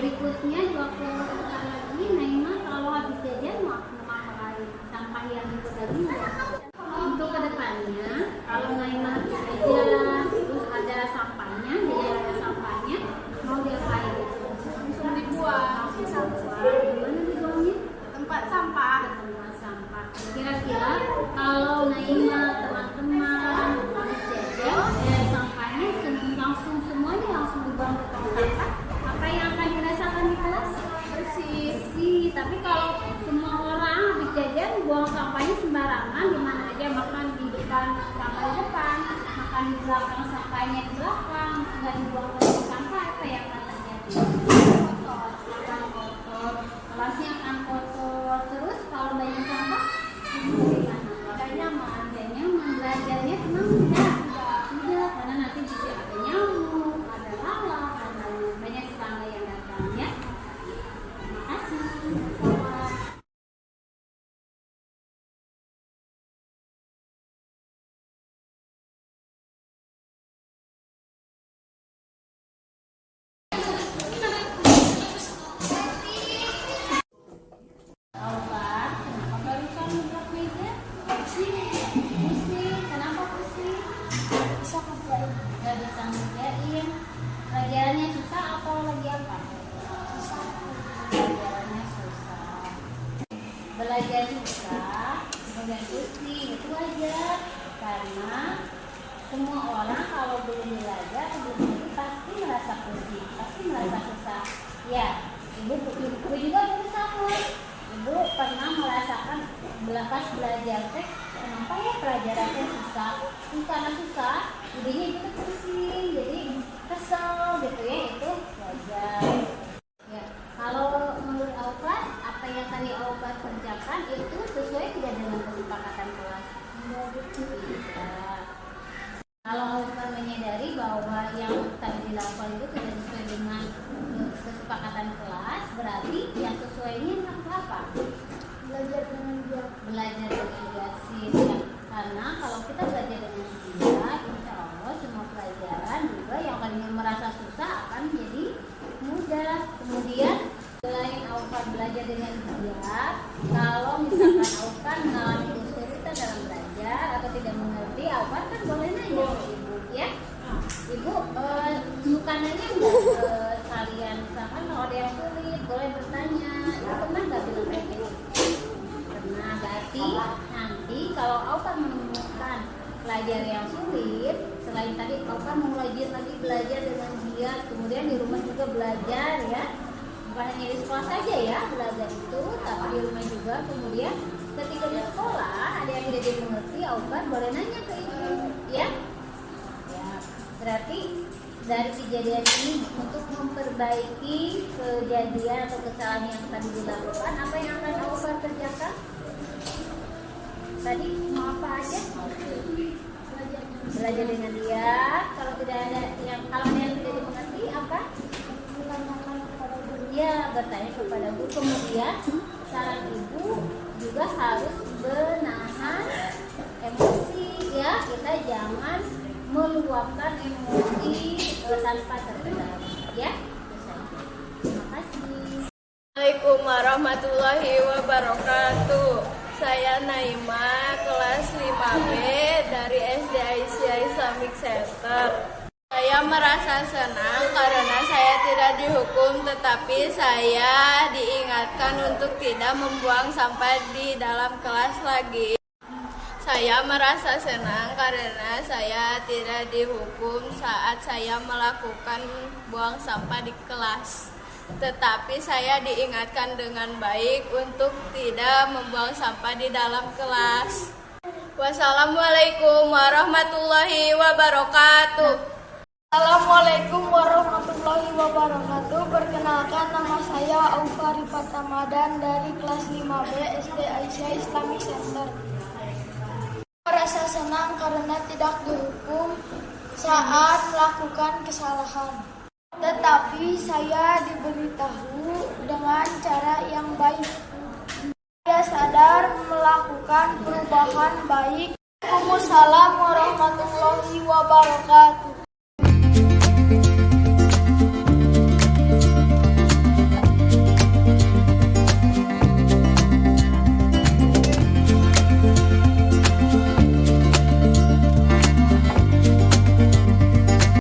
Berikutnya 20 depan lagi, Naima kalau habis jajan mau ngapain? Sampah yang itu tadi ya. Untuk kedepannya, kalau Naima habis jajan, terus ada sampahnya, jadi ada sampahnya, mau diapain? Langsung dibuang. Gimana dibuangnya? Tempat sampah. Tempat sampah. Kira-kira kalau Naima teman-teman habis jajan, sampahnya langsung semuanya langsung dibuang ke tong sampah. Apa yang akan dirasakan di kelas? Bersih. Tapi kalau semua orang habis jajan buang sampahnya sembarangan, di mana aja, makan di depan sampah di depan, makan di belakang sampahnya di belakang, nggak dibuang ke tong sampah, apa yang akan terjadi? Kotor, akan kotor, kelasnya akan kotor. Terus kalau banyak sampah, gimana? Gak nyaman, belajarnya tenang tidak? Tidak, karena nanti bisa ada nyamuk, ada lalat, ada banyak serangga yang datang ya. Terima kasih. Obat, kenapa barusan ngeblok meja? Pusing, kenapa pusing? Gak bisa ngerjain. Pelajarannya susah atau lagi apa? Pelajarannya susah. Belajar susah, kemudian pusing, itu wajar. Karena semua orang kalau belum belajar, sebelum itu pasti merasa pusing, pasti merasa susah. Ya, ibu juga berusaha kok. Ibu pernah merasakan pas belajar kenapa ya pelajarannya susah? Karena susah, jadinya ibu tuh pusing, jadi kesel gitu ya, itu wajar. Ya, kalau menurut Aupat, apa yang tadi Aupat kerjakan itu sesuai tidak dengan kesepakatan kelas? Tidak. Kalau Aupat menyadari bahwa yang tadi dilakukan itu tidak sesuai dengan kesepakatan kelas, berarti yang sesuai ini apa? Belajar dengan giat. Belajar dengan giat sih. Ya. Karena kalau kita belajar dengan giat, insya Allah semua pelajaran juga yang tadinya merasa susah akan menjadi mudah. Kemudian selain Aupat belajar dengan giat, kalau misalkan Aupat mengalami kesulitan dalam belajar atau tidak mengerti, Aupat kan boleh nanya ke ibu, ya. Ibu suka nanya nggak kalian, misalkan kalau ada yang sulit boleh bertanya. Pernah nggak bilang kayak gitu? Pernah. Berarti nanti kalau Aupat menemukan pelajar yang sulit, selain tadi Aupat mau belajar dengan giat, kemudian di rumah juga belajar ya, bukan hanya di sekolah saja ya belajar itu, tapi di rumah juga. Kemudian ketika di sekolah ada yang tidak dimengerti, Aupat boleh nanya ke ibu, ya. Berarti dari kejadian ini untuk memperbaiki kejadian atau kesalahan yang tadi dilakukan, apa yang akan Aupat kerjakan? Tadi mau apa aja? Belajar dengan dia. Kalau tidak ada kalau ada yang tidak dimengerti, apa? Bertanyakan kepada guru. Ya, bertanya kepada guru. Kemudian saran ibu juga harus menahan emosi ya. Kita jangan meluapkan emosi tanpa terkendali ya. Terima kasih. Assalamualaikum warahmatullahi wabarakatuh. Saya Naima, kelas 5B dari SD Aisyah Islamic Center. Saya merasa senang karena saya tidak dihukum, tetapi saya diingatkan untuk tidak membuang sampah di dalam kelas lagi. Saya merasa senang karena saya tidak dihukum saat saya melakukan buang sampah di kelas. Tetapi saya diingatkan dengan baik untuk tidak membuang sampah di dalam kelas. Wassalamualaikum warahmatullahi wabarakatuh. Assalamualaikum warahmatullahi wabarakatuh. Perkenalkan, nama saya Aufa Rifat Ramadan dari kelas 5B SD Aisyah Islamic Center. Merasa senang karena tidak dihukum saat melakukan kesalahan. Tetapi saya diberitahu dengan cara yang baik. Saya sadar melakukan perubahan baik. Waalaikumsalam warahmatullahi wabarakatuh.